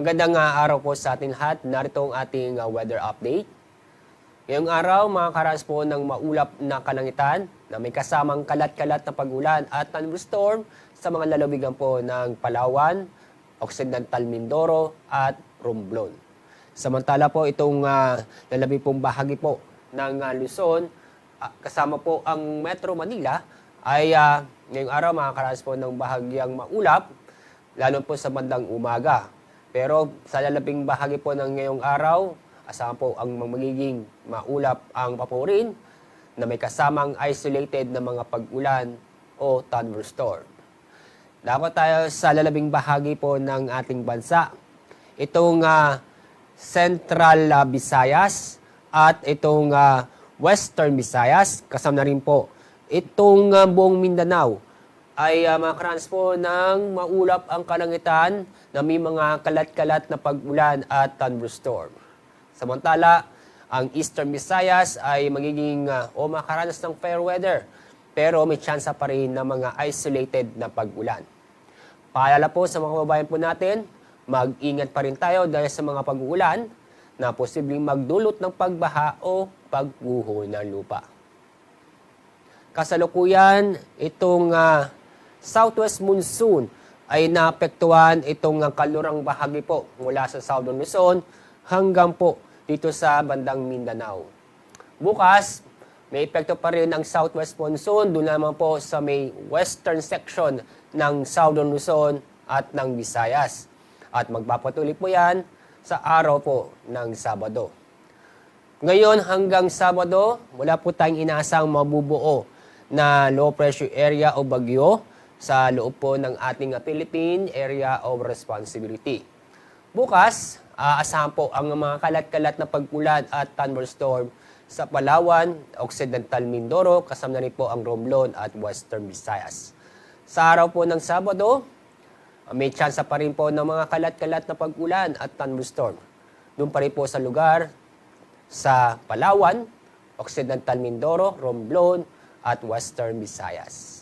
Magandang araw po sa ating lahat. Narito ang ating weather update. Ngayong araw, makakaranas po ng maulap na kalangitan na may kasamang kalat-kalat na pag-ulan at thunderstorm sa mga lalawigan po ng Palawan, Occidental Mindoro at Romblon. Samantala po itong lalabi pong bahagi po ng Luzon, kasama po ang Metro Manila, ay ngayong araw makakaranas po ng bahagyang maulap, lalo po sa bandang umaga. Pero sa lalabing bahagi po ng ngayong araw, asahan po ang magiging maulap ang papurin na may kasamang isolated na mga pag-ulan o thunderstorm. Dapat tayo sa lalabing bahagi po ng ating bansa. Itong Central Visayas at itong Western Visayas, kasama na rin po itong buong Mindanao, ay makakaranas po ng maulap ang kalangitan na may mga kalat-kalat na pag-ulan at thunderstorm. Samantala, ang Eastern Visayas ay magiging makakaranas ng fair weather, pero may tsansa pa rin ng mga isolated na pag-ulan. Paalala po sa mga kababayan po natin, mag-ingat pa rin tayo dahil sa mga pag-uulan na posibleng magdulot ng pagbaha o pagguho ng lupa. Kasalukuyan, itong southwest monsoon ay naapektuhan itong kalurang bahagi po mula sa Southern Luzon hanggang po dito sa bandang Mindanao. Bukas, may epekto pa rin ang southwest monsoon doon naman po sa may western section ng Southern Luzon at ng Visayas. At magpapatuloy po yan sa araw po ng Sabado. Ngayon hanggang Sabado, wala po tayong inaasang mabubuo na low pressure area o bagyo sa loob po ng ating Philippine Area of Responsibility. Bukas, aasahan po ang mga kalat-kalat na pag-ulan at thunderstorm sa Palawan, Occidental Mindoro, kasama na rin po ang Romblon at Western Visayas. Sa araw po ng Sabado, may tsansa pa rin po ng mga kalat-kalat na pag-ulan at thunderstorm. Doon pa rin po sa lugar sa Palawan, Occidental Mindoro, Romblon at Western Visayas.